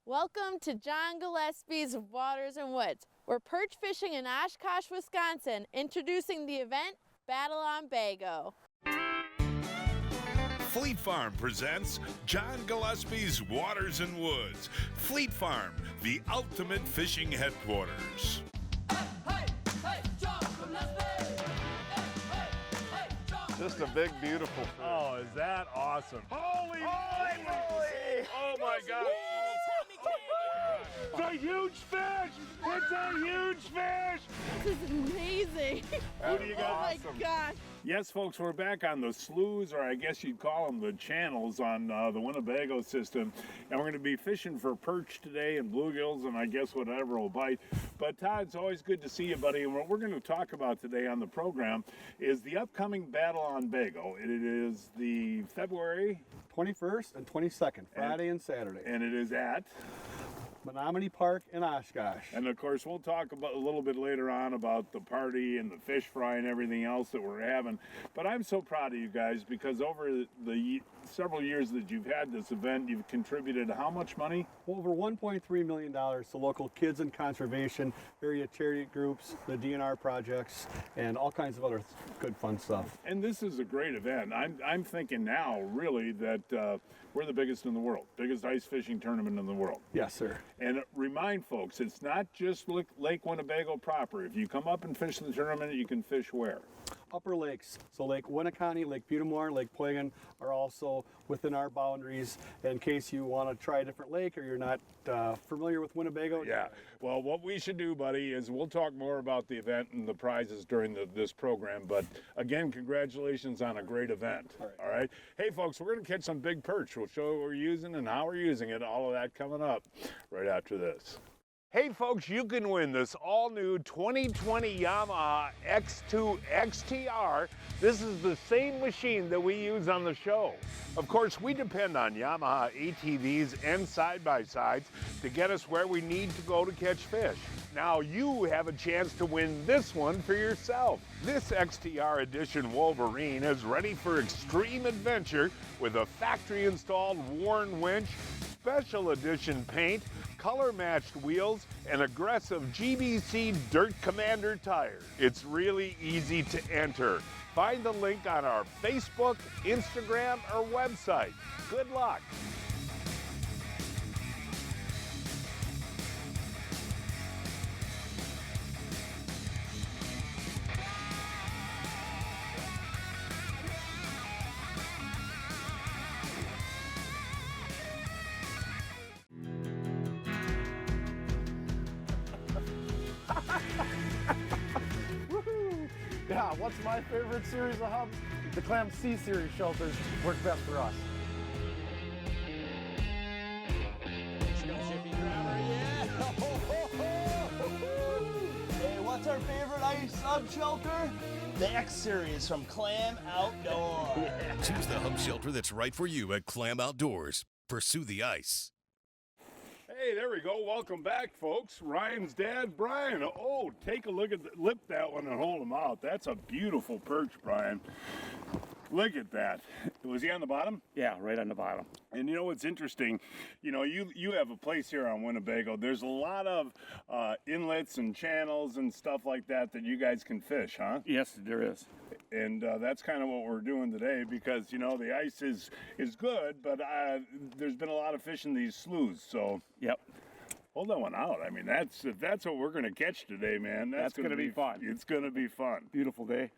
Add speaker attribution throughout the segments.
Speaker 1: Welcome to John Gillespie's Waters and Woods. We're perch fishing in Oshkosh, Wisconsin, introducing the event Battle on Bago.
Speaker 2: Fleet Farm presents John Gillespie's Waters and Woods. Fleet Farm, the ultimate fishing headquarters.
Speaker 3: Just a big, beautiful fish.
Speaker 4: Oh, is that awesome? Holy moly! Oh my God! It's a huge fish! It's a huge fish!
Speaker 1: This is amazing.
Speaker 4: Who do you got?
Speaker 1: Oh my God.
Speaker 4: Yes, folks, we're back on the sloughs, or I guess you'd call them the channels on the Winnebago system. And we're going to be fishing for perch today and bluegills and I guess whatever will bite. But Todd, it's always good to see you, buddy. And what we're going to talk about today on the program is the upcoming Battle on Bago. It is the February
Speaker 3: 21st and 22nd, Friday and Saturday.
Speaker 4: And it is at
Speaker 3: Menominee Park in Oshkosh.
Speaker 4: And of course, we'll talk about a little bit later on about the party and the fish fry and everything else that we're having. But I'm so proud of you guys because over the several years that you've had this event, you've contributed how much money?
Speaker 3: Over $1.3 million to local kids and conservation, area charity groups, the DNR projects, and all kinds of other good fun stuff.
Speaker 4: And this is a great event. I'm thinking now, really, that we're the biggest in the world, biggest ice fishing tournament in the world.
Speaker 3: Yes, sir.
Speaker 4: And remind folks, it's not just Lake Winnebago proper. If you come up and fish the tournament, you can fish where?
Speaker 3: Upper lakes, so Lake Winnebago, Lake Butamore, Lake Poigan are also within our boundaries. In case you want to try a different lake or you're not familiar with Winnebago.
Speaker 4: Yeah, well, what we should do, buddy, is we'll talk more about the event and the prizes during this program. But again, congratulations on a great event. All right. Hey, folks, we're going to catch some big perch. We'll show you what we're using and how we're using it. All of that coming up right after this. Hey folks, you can win this all-new 2020 Yamaha X2 XTR. This is the same machine that we use on the show. Of course, we depend on Yamaha ATVs and side-by-sides to get us where we need to go to catch fish. Now you have a chance to win this one for yourself. This XTR Edition Wolverine is ready for extreme adventure with a factory-installed Warn winch, special edition paint, color-matched wheels, and aggressive GBC Dirt Commander tires. It's really easy to enter. Find the link on our Facebook, Instagram, or website. Good luck.
Speaker 5: Yeah, what's my favorite series of hubs? The Clam C series shelters work best for us.
Speaker 6: Hey, what's our favorite ice hub shelter? The X series from Clam Outdoor.
Speaker 7: Choose the hub shelter that's right for you at Clam Outdoors. Pursue the ice.
Speaker 4: Hey, there we go. Welcome back, folks. Ryan's dad, Brian. Oh, take a look at lip that one and hold him out. That's a beautiful perch, Brian. Look at that. Was he on the bottom?
Speaker 5: Yeah, right on the bottom.
Speaker 4: And you know what's interesting? You know, you have a place here on Winnebago. There's a lot of inlets and channels and stuff like that you guys can fish, huh?
Speaker 5: Yes, there is.
Speaker 4: And that's kind of what we're doing today because, you know, the ice is good, but there's been a lot of fish in these sloughs, so.
Speaker 5: Yep.
Speaker 4: Hold that one out. I mean, if that's what we're going to catch today, man. That's going to be fun. It's going to be fun.
Speaker 5: Beautiful day.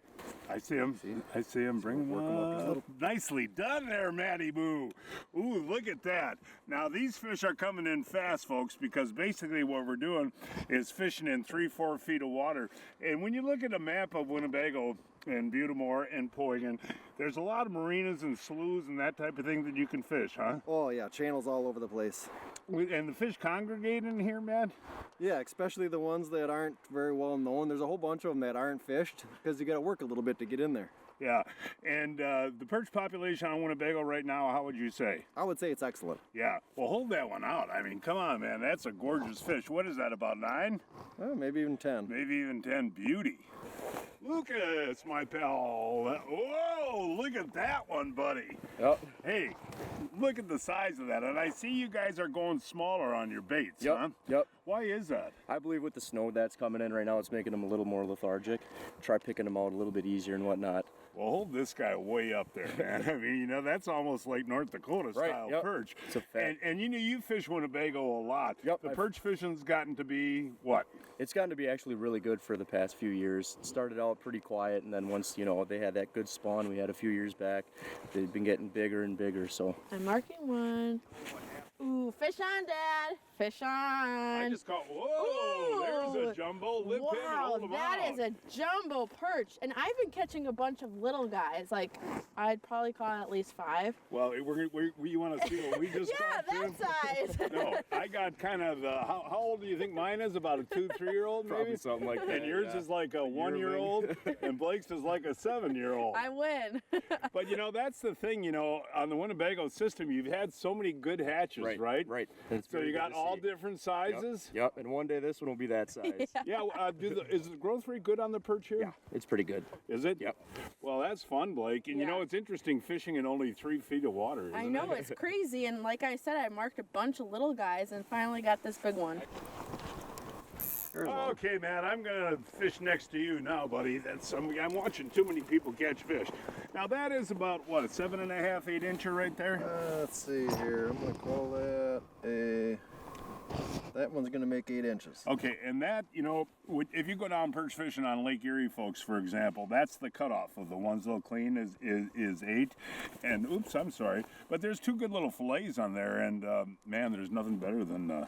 Speaker 4: I see him. I see him. Bring him up. Nicely done there, Matty Boo. Ooh, look at that. Now, these fish are coming in fast, folks, because basically what we're doing is fishing in 3-4 feet of water. And when you look at a map of Winnebago and Butamore and Poigan, there's a lot of marinas and sloughs and that type of thing that you can fish, huh?
Speaker 8: Oh yeah, channels all over the place.
Speaker 4: And the fish congregate in here, Matt?
Speaker 8: Yeah, especially the ones that aren't very well known. There's a whole bunch of them that aren't fished because you got to work a little bit to get in there.
Speaker 4: Yeah, and the perch population on Winnebago right now, how would you say?
Speaker 8: I would say it's excellent.
Speaker 4: Yeah, well, hold that one out. I mean, come on, man, that's a gorgeous fish. What is that, about 9?
Speaker 8: Maybe even 10.
Speaker 4: Maybe even 10. Beauty. Lucas, my pal. Whoa, look at that one, buddy.
Speaker 9: Yep.
Speaker 4: Hey, look at the size of that. And I see you guys are going smaller on your baits,
Speaker 9: Yep.
Speaker 4: huh?
Speaker 9: Yep.
Speaker 4: Why is that?
Speaker 9: I believe with the snow that's coming in right now, it's making them a little more lethargic. Try picking them out a little bit easier and whatnot.
Speaker 4: Well, hold this guy way up there, man. I mean, you know, that's almost like North Dakota style
Speaker 9: yep.
Speaker 4: perch.
Speaker 9: It's a fact.
Speaker 4: And you know, you fish Winnebago a lot.
Speaker 9: Yep,
Speaker 4: The perch fishing's gotten to be what?
Speaker 9: It's gotten to be actually really good for the past few years. It started out pretty quiet, and then once, you know, they had that good spawn we had a few years back, they've been getting bigger and bigger, so.
Speaker 1: I'm marking one. Ooh, fish on, Dad. Fish on.
Speaker 4: I just caught, whoa, there's a jumbo lip pin.
Speaker 1: Wow,
Speaker 4: Hold 'em
Speaker 1: that
Speaker 4: out.
Speaker 1: is a jumbo perch. And I've been catching a bunch of little guys. Like, I'd probably caught at least 5.
Speaker 4: Well, you want to see what we just
Speaker 1: Yeah,
Speaker 4: caught, too?
Speaker 1: that size.
Speaker 4: No, I got kind of how old do you think mine is? About a 2-3-year-old, maybe?
Speaker 9: Probably something like that.
Speaker 4: And yours
Speaker 9: yeah.
Speaker 4: is like a 1-year-old, and Blake's is like a 7-year-old.
Speaker 1: I win.
Speaker 4: But you know, that's the thing, you know, on the Winnebago system, you've had so many good hatches, right?
Speaker 9: Right. It's
Speaker 4: So
Speaker 9: very
Speaker 4: you
Speaker 9: good
Speaker 4: got
Speaker 9: to
Speaker 4: all
Speaker 9: see.
Speaker 4: different sizes?
Speaker 9: Yep, and one day this one will be that size.
Speaker 4: Yeah, is the growth rate good on the perch here?
Speaker 9: Yeah, it's pretty good.
Speaker 4: Is it?
Speaker 9: Yep.
Speaker 4: Well, that's fun, Blake. And you know,
Speaker 1: Yeah.
Speaker 4: it's interesting fishing in only 3 feet of water, isn't
Speaker 1: I know,
Speaker 4: it?
Speaker 1: it's crazy. And like I said, I marked a bunch of little guys and finally got this big one.
Speaker 4: Okay, man, I'm gonna fish next to you now, buddy. I'm watching too many people catch fish. Now that is about what, a 7.5, 8 incher right there?
Speaker 8: Let's see here. I'm gonna call that a. That one's gonna make 8 inches.
Speaker 4: Okay, and that, you know, if you go down perch fishing on Lake Erie, folks, for example, that's the cutoff of the ones they'll clean is 8. And oops, I'm sorry, but there's 2 good little fillets on there, and man, there's nothing better than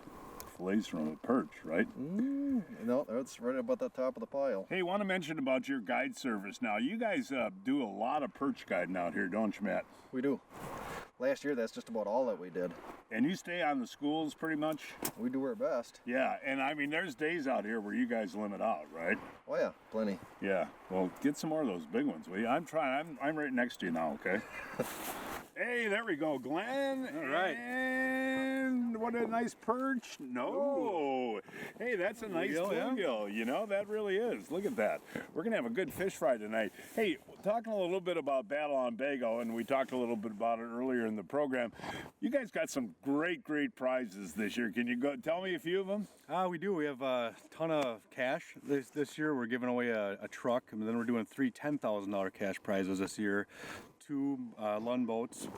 Speaker 4: fillets from a perch, right?
Speaker 8: No, that's right about the top of the pile.
Speaker 4: Hey, want to mention about your guide service now. You guys do a lot of perch guiding out here, don't you, Matt?
Speaker 8: We do. Last year, that's just about all that we did.
Speaker 4: And you stay on the schools pretty much?
Speaker 8: We do our best.
Speaker 4: Yeah, and I mean, there's days out here where you guys limit out, right?
Speaker 8: Oh yeah, plenty.
Speaker 4: Yeah, well, get some more of those big ones, will you? I'm trying. I'm right next to you now, okay? Hey, there we go, Glenn.
Speaker 3: All right.
Speaker 4: And what a nice perch. No. Hey, that's a nice bluegill. You know, that really is. Look at that. We're going to have a good fish fry tonight. Hey, talking a little bit about Battle on Bago, and we talked a little bit about it earlier in the program. You guys got some great prizes this year. Can you go tell me a few of them?
Speaker 3: We do. We have a ton of cash. This year we're giving away a truck, and then we're doing 3 $10,000 cash prizes this year. 2 Lund boats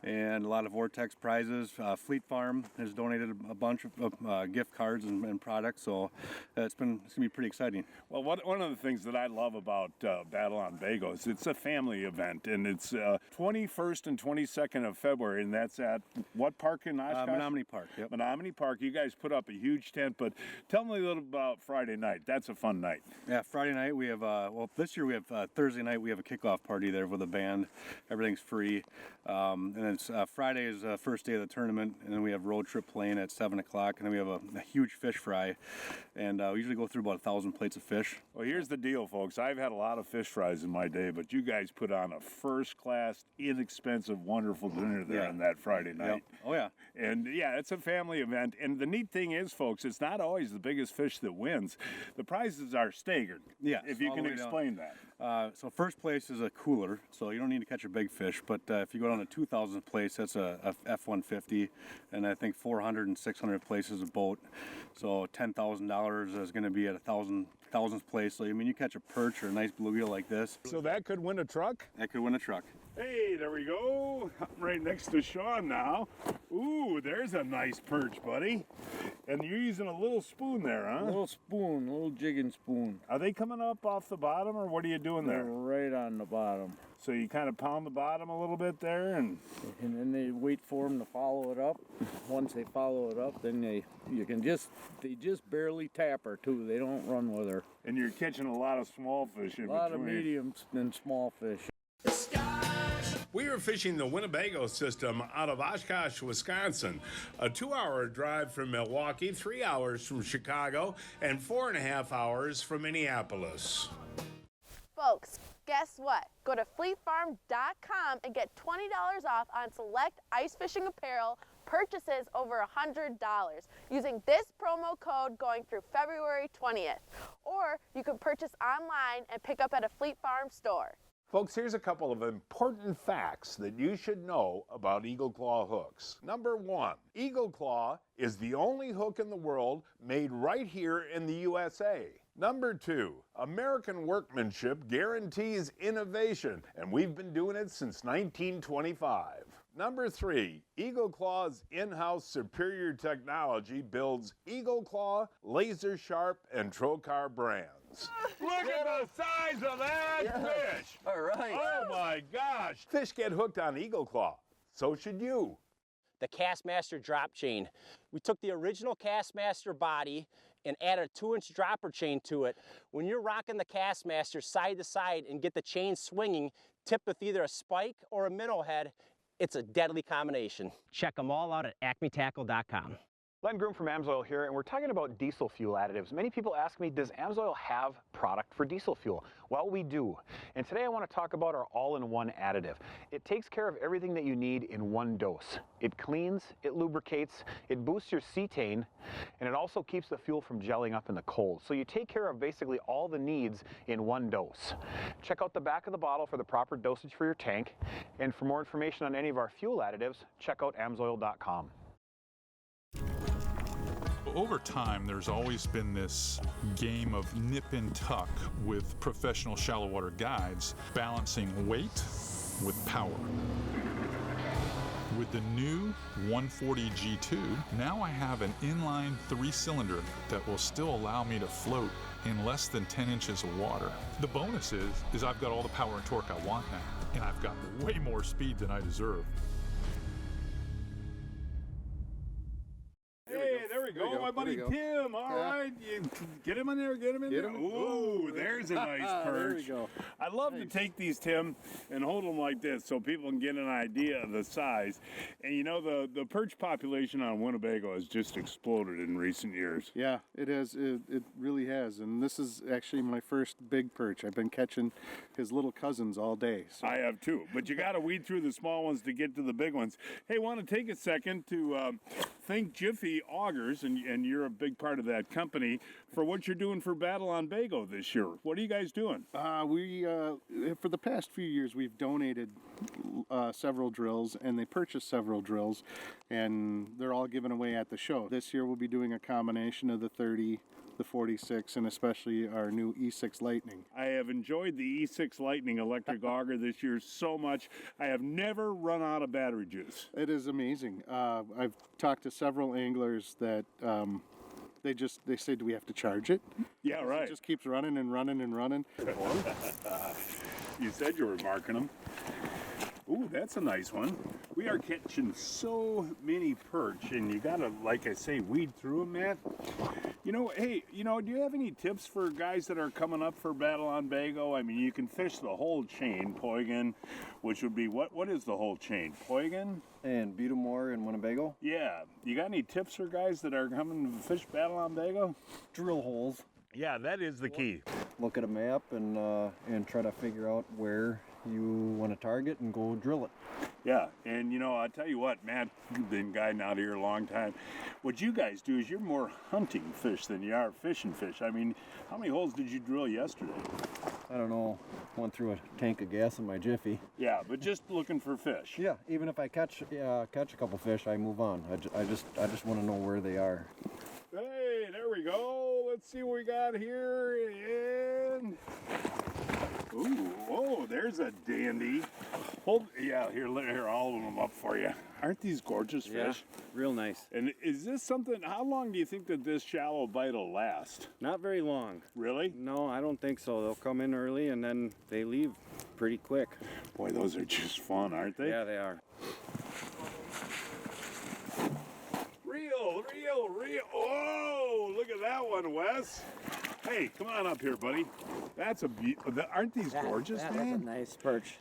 Speaker 3: and a lot of Vortex prizes. Fleet Farm has donated a bunch of gift cards and products, so it's gonna be pretty exciting.
Speaker 4: Well, one of the things that I love about Battle on Bago is it's a family event, and it's 21st and 22nd of February, and that's at what park in Oshkosh?
Speaker 3: Menominee Park. Yep.
Speaker 4: Menominee Park. You guys put up a huge tent, but tell me a little about Friday night. That's a fun night.
Speaker 3: Yeah, Friday night we have, well, this year we have Thursday night we have a kickoff party there with a band. Everything's free. And then it's, Friday is the first day of the tournament, and then we have road trip playing at 7 o'clock, and then we have a huge fish fry. And we usually go through about 1,000 plates of fish.
Speaker 4: Well, here's the deal, folks. I've had a lot of fish fries in my day, but you guys put on a first-class, inexpensive, wonderful dinner there on that Friday night.
Speaker 3: Yep. Oh, yeah.
Speaker 4: And yeah, it's a family event. And the neat thing is, folks, it's not always the biggest fish that wins. The prizes are staggered.
Speaker 3: Yes,
Speaker 4: If you
Speaker 3: all
Speaker 4: can
Speaker 3: the way down.
Speaker 4: explain that.
Speaker 3: So first place is a cooler, so you don't need to catch a big fish, but if you go down to 2,000th place, that's a F-150, and I think 400 and 600 place is a boat. So $10,000 is going to be at 1,000th place. So I mean, you catch a perch or a nice bluegill like this.
Speaker 4: So that could win a truck?
Speaker 3: That could win a truck.
Speaker 4: Hey, there we go. I'm right next to Sean now. Ooh, there's a nice perch, buddy. And you're using a little spoon there, huh?
Speaker 10: Little spoon, little jigging spoon.
Speaker 4: Are they coming up off the bottom, or what are you doing
Speaker 10: They're
Speaker 4: there?
Speaker 10: right on the bottom.
Speaker 4: So you kind of pound the bottom a little bit there, and
Speaker 10: then they wait for them to follow it up. Once they follow it up, then they just barely tap her too. They don't run with her.
Speaker 4: And you're catching a lot of small fish in
Speaker 10: A lot
Speaker 4: between.
Speaker 10: of mediums and small fish.
Speaker 2: We are fishing the Winnebago System out of Oshkosh, Wisconsin. A 2-hour drive from Milwaukee, 3 hours from Chicago, and 4.5 hours from Minneapolis.
Speaker 1: Folks, guess what? Go to fleetfarm.com and get $20 off on select ice fishing apparel purchases over $100 using this promo code going through February 20th. Or you can purchase online and pick up at a Fleet Farm store.
Speaker 2: Folks, here's a couple of important facts that you should know about Eagle Claw hooks. Number one, Eagle Claw is the only hook in the world made right here in the USA. Number two, American workmanship guarantees innovation, and we've been doing it since 1925. Number three, Eagle Claw's in-house superior technology builds Eagle Claw, Laser Sharp, and Trocar brands. Look at the size of that fish!
Speaker 9: All right.
Speaker 2: Oh my gosh! Fish get hooked on Eagle Claw. So should you.
Speaker 11: The Castmaster drop chain. We took the original Castmaster body and added a 2-inch dropper chain to it. When you're rocking the Castmaster side to side and get the chain swinging, tipped with either a spike or a minnow head, it's a deadly combination. Check them all out at acmetackle.com.
Speaker 12: Len Groom from AMSOIL here, and we're talking about diesel fuel additives. Many people ask me, does AMSOIL have product for diesel fuel? Well, we do. And today I want to talk about our all-in-one additive. It takes care of everything that you need in one dose. It cleans, it lubricates, it boosts your cetane, and it also keeps the fuel from gelling up in the cold. So you take care of basically all the needs in one dose. Check out the back of the bottle for the proper dosage for your tank. And for more information on any of our fuel additives, check out amsoil.com.
Speaker 13: Over time, there's always been this game of nip and tuck with professional shallow water guides, balancing weight with power. With the new 140 G2, now I have an inline 3-cylinder that will still allow me to float in less than 10 inches of water. The bonus is I've got all the power and torque I want now, and I've got way more speed than I deserve.
Speaker 4: There we go, my buddy Tim. All right, get him in there, get him in there. Ooh, there's a nice perch.
Speaker 3: There we go.
Speaker 4: I love to take these, Tim, and hold them like this so people can get an idea of the size. And you know, the perch population on Winnebago has just exploded in recent years.
Speaker 3: Yeah, it has. It really has. And this is actually my first big perch. I've been catching his little cousins all day. So.
Speaker 4: I have too, but you got to weed through the small ones to get to the big ones. Hey, want to take a second to thank Jiffy Augers, and you're a big part of that company, for what you're doing for Battle on Bago this year. What are you guys doing?
Speaker 3: We for the past few years, we've donated several drills, and they purchased several drills, and they're all given away at the show. This year we'll be doing a combination of the 30, the 46, and especially our new E6 Lightning.
Speaker 4: I have enjoyed the E6 Lightning electric auger this year so much. I have never run out of battery juice.
Speaker 3: It is amazing. I've talked to several anglers that they say, do we have to charge it?
Speaker 4: Yeah, right.
Speaker 3: It just keeps running and running and running.
Speaker 4: You said you were marking them. Ooh, that's a nice one. We are catching so many perch, and you gotta, like I say, weed through them, Matt. You know, hey, do you have any tips for guys that are coming up for Battle on Bago? I mean, you can fish the whole chain, Poigan, which would be, what is the whole chain? Poigan?
Speaker 8: And Beatamore and Winnebago.
Speaker 4: Yeah. You got any tips for guys that are coming to fish Battle on Bago?
Speaker 8: Drill holes.
Speaker 4: Yeah, that is the key.
Speaker 8: Look at a map and try to figure out where you want to target and go drill it.
Speaker 4: Yeah, and I'll tell you what, Matt, you've been guiding out here a long time. What you guys do is you're more hunting fish than you are fishing fish. I mean, how many holes did you drill yesterday?
Speaker 8: I don't know. Went through a tank of gas in my Jiffy.
Speaker 4: Yeah, but just looking for fish.
Speaker 8: Yeah, even if I catch a couple fish, I move on. I just want to know where they are.
Speaker 4: Hey, there we go. Let's see what we got here. And ooh, oh, there's a dandy. Here, I'll hold them up for you. Aren't these gorgeous fish?
Speaker 3: Yeah, real nice.
Speaker 4: And is this something, how long do you think that this shallow bite will last?
Speaker 3: Not very long.
Speaker 4: Really?
Speaker 3: No, I don't think so. They'll come in early and then they leave pretty quick.
Speaker 4: Boy, those are just fun, aren't they?
Speaker 3: Yeah, they are.
Speaker 4: Real. Oh, look at that one, Wes. Hey, come on up here, buddy. That's aren't these gorgeous, man?
Speaker 14: That's a nice perch.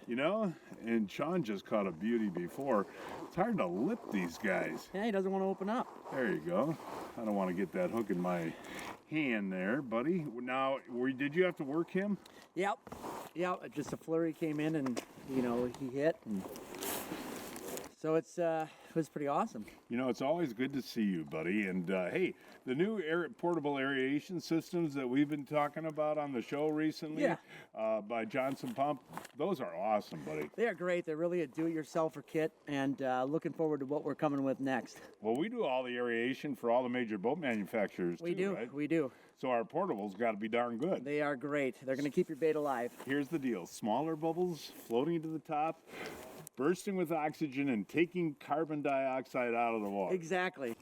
Speaker 4: And Sean just caught a beauty before. It's hard to lip these guys.
Speaker 14: Yeah, he doesn't want to open up.
Speaker 4: There you go. I don't want to get that hook in my hand there, buddy. Now, did you have to work him?
Speaker 14: Yep. Just a flurry came in and, he hit. And So it was pretty awesome.
Speaker 4: You know, it's always good to see you, buddy. And hey, the new portable aeration systems that we've been talking about on the show recently by Johnson Pump, those are awesome, buddy.
Speaker 14: They are great. They're really a do-it-yourselfer kit, and looking forward to what we're coming with next.
Speaker 4: Well, we do all the aeration for all the major boat manufacturers,
Speaker 14: We do,
Speaker 4: right?
Speaker 14: we do.
Speaker 4: So our portables got to be darn good.
Speaker 14: They are great. They're going to keep your bait alive.
Speaker 4: Here's the deal. Smaller bubbles floating to the top, bursting with oxygen and taking carbon dioxide out of the water.
Speaker 14: Exactly.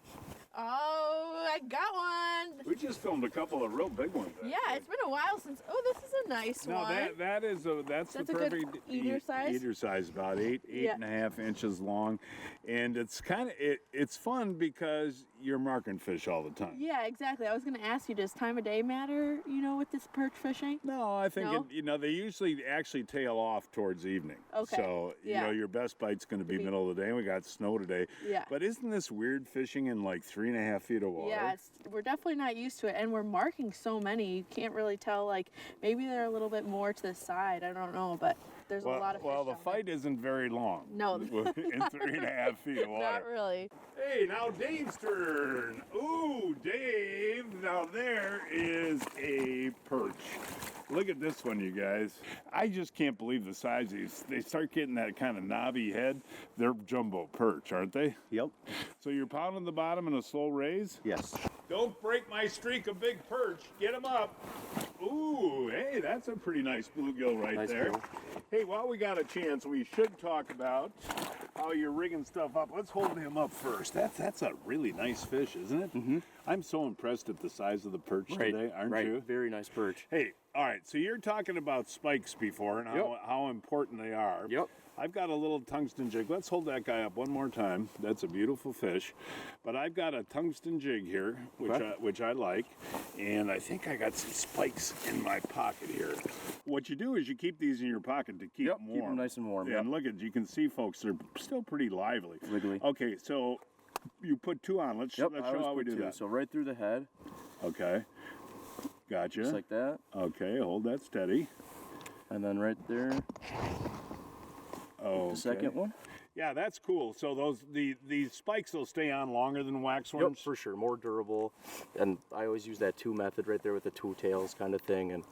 Speaker 1: Oh, I got one.
Speaker 4: We just filmed a couple of real big ones.
Speaker 1: Yeah, it's been a while since. Oh, this is a nice
Speaker 4: No,
Speaker 1: one.
Speaker 4: that's the
Speaker 1: a good
Speaker 4: perfect
Speaker 1: eater size?
Speaker 4: Eater size, about eight and a half inches long, and it's kind of it's fun because you're marking fish all the time.
Speaker 1: Yeah, exactly. I was going to ask you, does time of day matter, with this perch fishing?
Speaker 4: No, I think
Speaker 1: No?
Speaker 4: they usually actually tail off towards evening.
Speaker 1: Okay.
Speaker 4: So your best bite's going to be middle of the day. And we got snow today.
Speaker 1: Yeah.
Speaker 4: But isn't this weird fishing in like 3.5 feet of water?
Speaker 1: Yeah, we're definitely not used to it, and we're marking so many. You can't really tell. Like maybe they're a little bit more to the side. I don't know, but there's a lot of fish.
Speaker 4: Well, the fight isn't very long.
Speaker 1: No.
Speaker 4: In 3.5 feet of water.
Speaker 1: Not really.
Speaker 4: Hey, now Dave's turn. Ooh, Dave. Now there is a perch. Look at this one, you guys. I just can't believe the size of these. They start getting that kind of knobby head. They're jumbo perch, aren't they?
Speaker 9: Yep.
Speaker 4: So you're pounding the bottom in a slow raise?
Speaker 9: Yes.
Speaker 4: Don't break my streak of big perch. Get them up. Ooh, hey, that's a pretty nice bluegill right there.
Speaker 9: Nice.
Speaker 4: Hey, while we got a chance, we should talk about how you're rigging stuff up. Let's hold him up first. That's a really nice fish, isn't it?
Speaker 9: Mm-hmm.
Speaker 4: I'm so impressed at the size of the perch today, aren't you?
Speaker 9: Very nice perch.
Speaker 4: Hey, all right, so you're talking about spikes before and how important they are.
Speaker 9: Yep.
Speaker 4: I've got a little tungsten jig. Let's hold that guy up one more time. That's a beautiful fish. But I've got a tungsten jig here, which I like. And I think I got some spikes in my pocket here. What you do is you keep these in your pocket to keep them warm.
Speaker 9: Keep them nice and warm.
Speaker 4: Yeah, and look at, you can see, folks, they're still pretty lively.
Speaker 9: Wiggly.
Speaker 4: Okay, so you put two on. Let's show how we do that.
Speaker 9: So right through the head.
Speaker 4: Okay. Gotcha.
Speaker 9: Just like that.
Speaker 4: Okay, hold that steady.
Speaker 9: And then right there.
Speaker 4: Oh,
Speaker 9: the second one.
Speaker 4: Yeah, that's cool. So these spikes will stay on longer than wax worms?
Speaker 9: Yep, for sure. More durable. And I always use that two method right there with the two tails kind of thing, and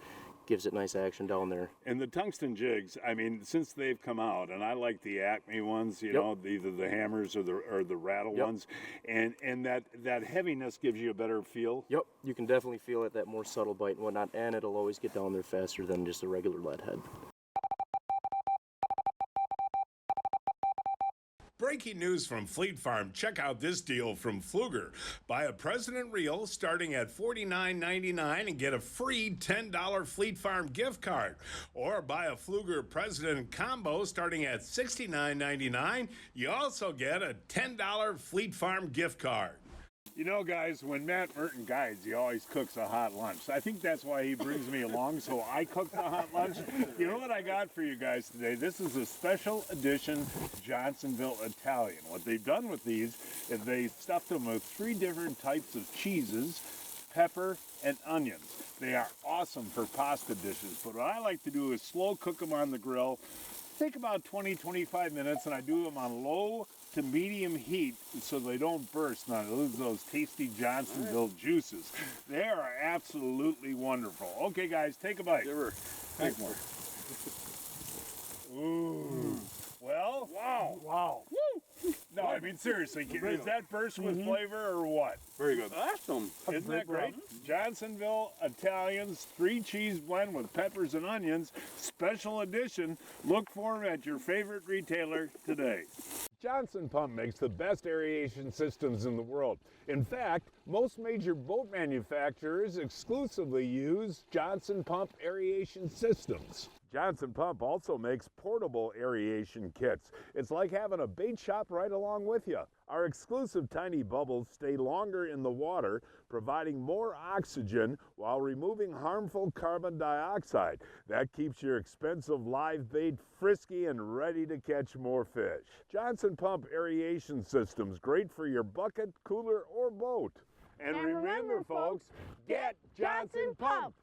Speaker 9: gives it nice action down there.
Speaker 4: And the tungsten jigs, I mean, since they've come out, and I like the Acme ones, you know, either the hammers or the rattle ones, and that heaviness gives you a better feel.
Speaker 9: Yep, you can definitely feel it, that more subtle bite and whatnot, and it'll always get down there faster than just a regular lead head.
Speaker 2: Breaking news from Fleet Farm. Check out this deal from Pfluger. Buy a President Reel starting at $49.99 and get a free $10 Fleet Farm gift card. Or buy a Pfluger President Combo starting at $69.99. You also get a $10 Fleet Farm gift card.
Speaker 4: You know, guys, when Matt Merton guides, he always cooks a hot lunch. I think that's why he brings me along, so I cook the hot lunch. You know what I got for you guys today? This is a special edition Johnsonville Italian. What they've done with these is they stuffed them with 3 different types of cheeses, pepper, and onions. They are awesome for pasta dishes, but what I like to do is slow cook them on the grill. Take about 20-25 minutes, and I do them on low to medium heat so they don't burst and I lose those tasty Johnsonville juices. They are absolutely wonderful. Okay, guys, take a bite. Take one. Ooh. Well, wow. Woo. No, I mean, seriously, is that burst with flavor or what?
Speaker 9: Very good.
Speaker 4: Awesome. Isn't that great? Johnsonville Italians 3-cheese blend with peppers and onions, special edition. Look for them at your favorite retailer today. Johnson Pump makes the best aeration systems in the world. In fact, most major boat manufacturers exclusively use Johnson Pump aeration systems. Johnson Pump also makes portable aeration kits. It's like having a bait shop right along with you. Our exclusive tiny bubbles stay longer in the water, providing more oxygen while removing harmful carbon dioxide. That keeps your expensive live bait frisky and ready to catch more fish. Johnson Pump aeration systems, great for your bucket, cooler, or boat. And remember, folks, get Johnson Pumped!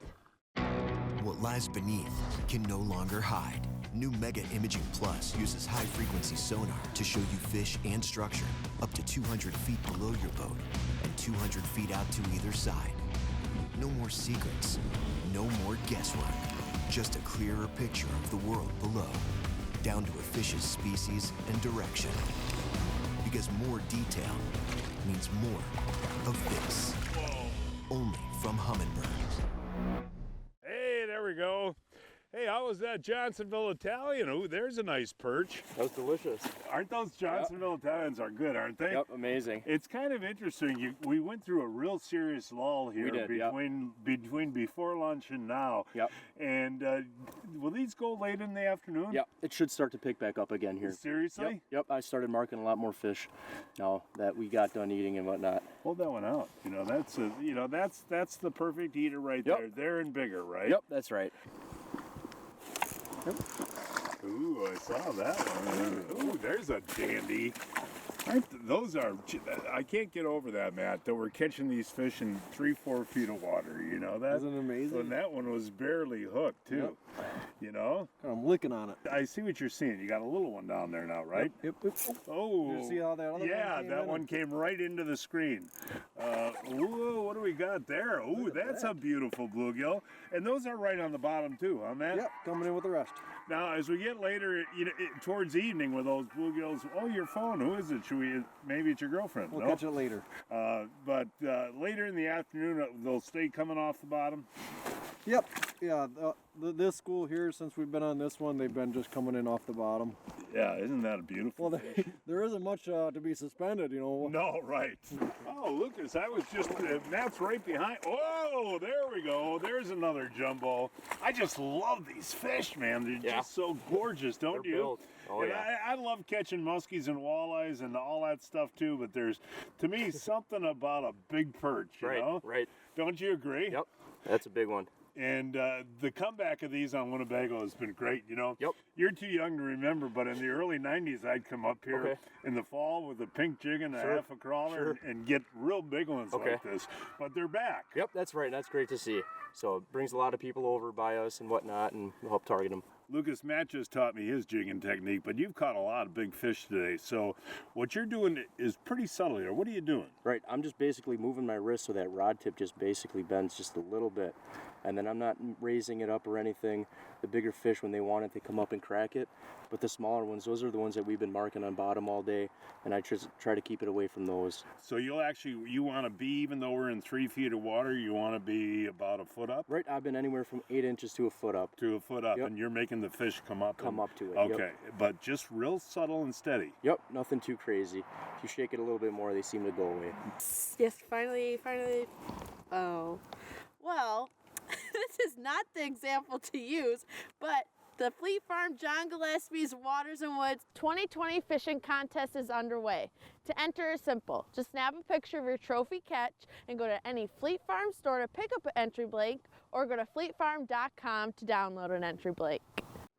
Speaker 15: What lies beneath can no longer hide. New Mega Imaging Plus uses high-frequency sonar to show you fish and structure up to 200 feet below your boat and 200 feet out to either side. No more secrets, no more guesswork, just a clearer picture of the world below, down to a fish's species and direction. Because more detail means more of this. Only from Humminbird.
Speaker 4: Hey, there we go. Hey, how was that Johnsonville Italian? Ooh, there's a nice perch.
Speaker 9: That was delicious.
Speaker 4: Aren't those Johnsonville Italians are good, aren't they?
Speaker 9: Yep, amazing.
Speaker 4: It's kind of interesting. We went through a real serious lull here between before lunch and now.
Speaker 9: Yep.
Speaker 4: And will these go late in the afternoon?
Speaker 9: Yep, it should start to pick back up again here.
Speaker 4: Seriously?
Speaker 9: Yep, I started marking a lot more fish now that we got done eating and whatnot.
Speaker 4: Hold that one out. You know, that's the perfect eater right there. They're in bigger, right?
Speaker 9: Yep, that's right.
Speaker 4: Ooh, I saw that one. Ooh, there's a dandy. I can't get over that, Matt, that we're catching these fish in 3-4 feet of water, you know?
Speaker 8: Isn't it amazing?
Speaker 4: And that one was barely hooked, too.
Speaker 8: Yep.
Speaker 4: You know?
Speaker 8: I'm licking on it.
Speaker 4: I see what you're seeing. You got a little one down there now, right?
Speaker 8: Yep.
Speaker 4: Oh.
Speaker 8: Did you see how that other
Speaker 4: one came right into the screen. Ooh, what do we got there? Ooh, that's a beautiful bluegill. And those are right on the bottom, too, huh, Matt?
Speaker 8: Yep, coming in with the rest.
Speaker 4: Now, as we get later, towards evening with those bluegills, your phone, who is it? Maybe it's your girlfriend.
Speaker 8: We'll catch it later.
Speaker 4: But later in the afternoon, they'll stay coming off the bottom?
Speaker 8: Yep, yeah, this school here, since we've been on this one, they've been just coming in off the bottom.
Speaker 4: Yeah, isn't that a beautiful fish?
Speaker 8: There isn't much to be suspended, you know.
Speaker 4: No, right. Oh, Lucas, I was just, Matt's right behind. Oh, there we go. There's another jumbo. I just love these fish, man. They're just so gorgeous, don't you?
Speaker 9: Built. Oh,
Speaker 4: and
Speaker 9: yeah.
Speaker 4: I love catching muskies and walleyes and all that stuff too, but there's, to me, something about a big perch, you know?
Speaker 9: Right.
Speaker 4: Don't you agree?
Speaker 9: Yep, that's a big one.
Speaker 4: And the comeback of these on Winnebago has been great, you know.
Speaker 9: Yep.
Speaker 4: You're too young to remember, but in the early 90s, I'd come up here in the fall with a pink jig and a half a crawler and get real big ones like this. But they're back.
Speaker 9: Yep, that's right. And that's great to see. So it brings a lot of people over by us and whatnot, and we'll help target them.
Speaker 4: Lucas, Matt just taught me his jigging technique, but you've caught a lot of big fish today. So what you're doing is pretty subtle here. What are you doing?
Speaker 9: Right, I'm just basically moving my wrist so that rod tip just basically bends just a little bit. And then I'm not raising it up or anything. The bigger fish, when they want it, they come up and crack it. But the smaller ones, those are the ones that we've been marking on bottom all day, and I just try to keep it away from those.
Speaker 4: So you want to be, even though we're in 3 feet of water, you want to be about a foot up?
Speaker 9: Right, I've been anywhere from 8 inches to a foot up.
Speaker 4: To a foot up, and you're making the fish come up
Speaker 9: to it.
Speaker 4: Okay, but just real subtle and steady.
Speaker 9: Yep, nothing too crazy. If you shake it a little bit more, they seem to go away.
Speaker 1: Yes, finally. Oh, well, this is not the example to use, but the Fleet Farm John Gillespie's Waters and Woods 2020 fishing contest is underway. To enter is simple. Just snap a picture of your trophy catch and go to any Fleet Farm store to pick up an entry blank, or go to fleetfarm.com to download an entry blank.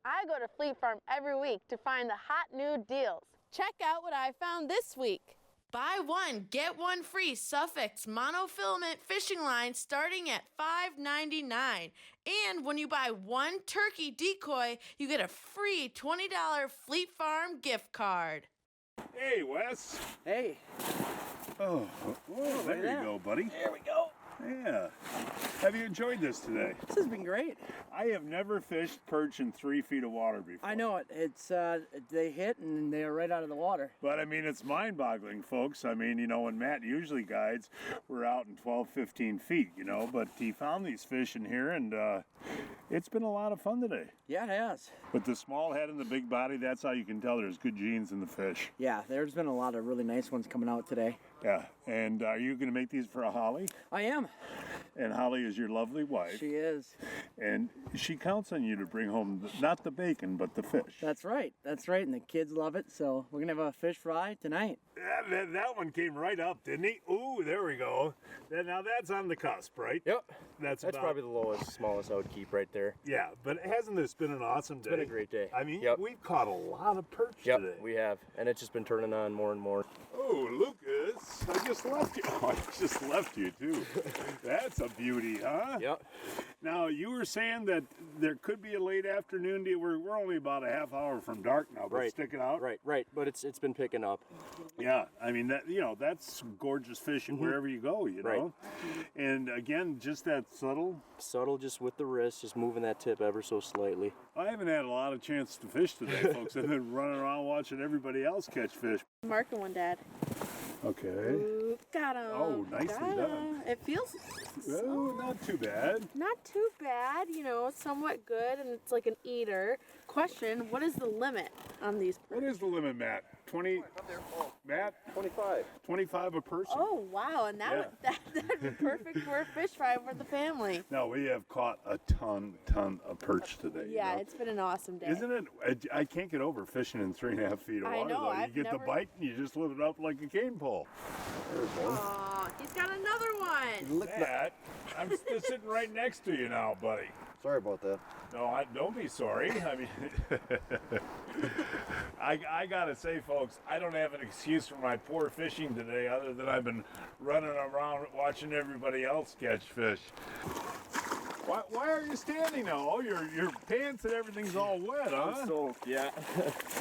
Speaker 1: I go to Fleet Farm every week to find the hot new deals. Check out what I found this week. Buy one, get one free Suffix monofilament fishing line starting at $5.99. And when you buy one turkey decoy, you get a free $20 Fleet Farm gift card.
Speaker 4: Hey, Wes.
Speaker 14: Hey.
Speaker 4: Oh, there you go, buddy.
Speaker 14: There we go.
Speaker 4: Yeah. Have you enjoyed this today?
Speaker 14: This has been great.
Speaker 4: I have never fished perch in 3 feet of water before.
Speaker 14: I know it. It's they hit and they're right out of the water.
Speaker 4: But I mean, it's mind-boggling, folks. I mean, you know, when Matt usually guides, we're out in 12, 15 feet, you know, but he found these fish in here, and it's been a lot of fun today.
Speaker 14: Yeah, it has.
Speaker 4: With the small head and the big body, that's how you can tell there's good genes in the fish.
Speaker 14: Yeah, there's been a lot of really nice ones coming out today.
Speaker 4: Yeah, and are you going to make these for a Holly?
Speaker 14: I am.
Speaker 4: And Holly is your lovely wife.
Speaker 14: She is.
Speaker 4: And she counts on you to bring home, not the bacon, but the fish.
Speaker 14: That's right. That's right. And the kids love it. So we're going to have a fish fry tonight.
Speaker 4: That one came right up, didn't he? Ooh, there we go. Now that's on the cusp, right?
Speaker 9: Yep.
Speaker 4: That's
Speaker 9: probably the lowest, smallest I would keep right there.
Speaker 4: Yeah, but hasn't this been an awesome day?
Speaker 9: It's been a great day.
Speaker 4: I mean, we've caught a lot of perch today.
Speaker 9: We have. And it's just been turning on more and more.
Speaker 4: Oh, Lucas, I just left you. Oh, I just left you too. That's a beauty, huh?
Speaker 9: Yep.
Speaker 4: Now you were saying that there could be a late afternoon deal. We're only about a half hour from dark now, but
Speaker 9: Right.
Speaker 4: stick it out.
Speaker 9: Right. But it's been picking up.
Speaker 4: Yeah, I mean that that's gorgeous fishing wherever you go, you know. And again, just that subtle,
Speaker 9: just with the wrist, just moving that tip ever so slightly.
Speaker 4: I haven't had a lot of chance to fish today, folks. I've been running around watching everybody else catch fish.
Speaker 1: Marking one, Dad.
Speaker 4: Okay.
Speaker 1: Ooh, got him.
Speaker 4: Oh, nicely done.
Speaker 1: It feels
Speaker 4: Oh, not too bad.
Speaker 1: not too bad, you know, somewhat good, and it's like an eater. Question, what is the limit on these?
Speaker 4: What is the limit, Matt? 20, Matt?
Speaker 8: 25.
Speaker 4: 25 a person.
Speaker 1: Oh, wow, and that would be perfect for a fish fry for the family.
Speaker 4: No, we have caught a ton of perch today.
Speaker 1: Yeah,
Speaker 4: you know?
Speaker 1: it's been an awesome day.
Speaker 4: Isn't it? I can't get over fishing in 3.5 feet of water.
Speaker 1: I know,
Speaker 4: though.
Speaker 1: I've
Speaker 4: You get the
Speaker 1: never-
Speaker 4: bite and you just lift it up like a cane pole.
Speaker 1: Oh, he's got another one.
Speaker 4: Look at that. I'm just sitting right next to you now, buddy.
Speaker 8: Sorry about that.
Speaker 4: No, don't be sorry. I mean, I gotta say, folks, I don't have an excuse for my poor fishing today, other than I've been running around watching everybody else catch fish. Why are you standing now? Oh, your pants and everything's all wet, huh?
Speaker 9: I'm soaked, yeah.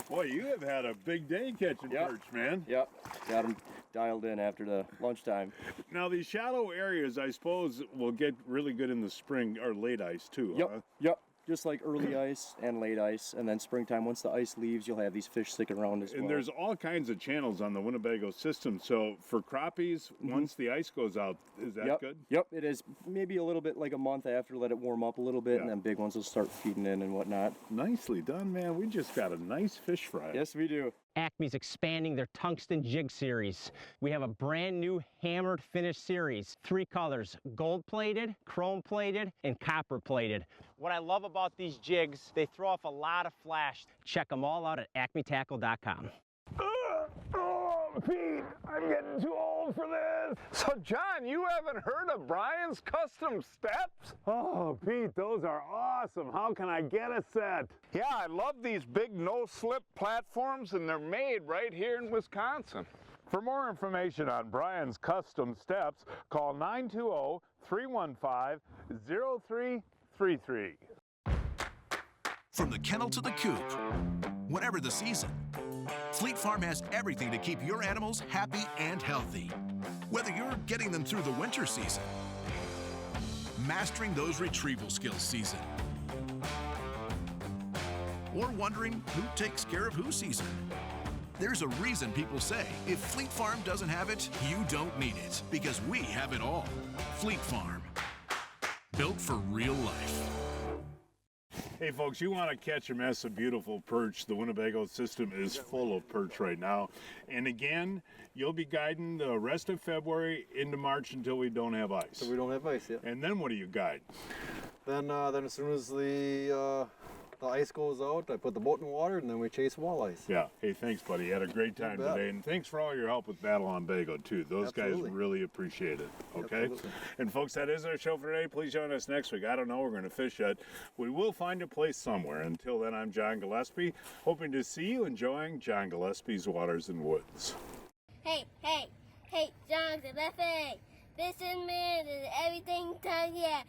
Speaker 4: Boy, you have had a big day catching perch, man.
Speaker 9: Yep. Got them dialed in after the lunchtime.
Speaker 4: Now, these shallow areas, I suppose, will get really good in the spring or late ice, too, huh?
Speaker 9: Yep. Just like early ice and late ice, and then springtime, once the ice leaves, you'll have these fish sticking around as well.
Speaker 4: And there's all kinds of channels on the Winnebago system. So for crappies, once the ice goes out, is that good?
Speaker 9: Yep, it is. Maybe a little bit like a month after, let it warm up a little bit, and then big ones will start feeding in and whatnot.
Speaker 4: Nicely done, man. We just got a nice fish fry.
Speaker 9: Yes, we do.
Speaker 11: Acme's expanding their Tungsten Jig series. We have a brand new hammered finish series. 3 colors, gold plated, chrome plated, and copper plated. What I love about these jigs, they throw off a lot of flash. Check them all out at acmetackle.com.
Speaker 4: Oh, Pete, I'm getting too old for this. So, John, you haven't heard of Brian's Custom Steps? Oh, Pete, those are awesome. How can I get a set? Yeah, I love these big no-slip platforms, and they're made right here in Wisconsin. For more information on Brian's Custom Steps, call 920-315-0333.
Speaker 16: From the kennel to the coop, whatever the season, Fleet Farm has everything to keep your animals happy and healthy. Whether you're getting them through the winter season, mastering those retrieval skills season, or wondering who takes care of who season. There's a reason people say, if Fleet Farm doesn't have it, you don't need it, because we have it all. Fleet Farm, built for real life.
Speaker 4: Hey folks, you want to catch a mess of beautiful perch, the Winnebago system is full of perch right now. And again, you'll be guiding the rest of February into March until we don't have ice.
Speaker 8: So we don't have ice yet.
Speaker 4: And then what do you guide?
Speaker 8: Then as soon as the ice goes out, I put the boat in the water, and then we chase walleyes.
Speaker 4: Yeah. Hey, thanks, buddy. You had a great time
Speaker 8: bet.
Speaker 4: today. And thanks for all your help with Battle on Bago, too. Those
Speaker 8: Absolutely.
Speaker 4: guys really appreciate it. Okay?
Speaker 8: Absolutely.
Speaker 4: And, folks, that is our show for today. Please join us next week. I don't know. We're going to fish yet. We will find a place somewhere. Until then, I'm John Gillespie, hoping to see you enjoying John Gillespie's Waters and Woods.
Speaker 17: Hey, John Gillespie. This is me. Everything done, yeah.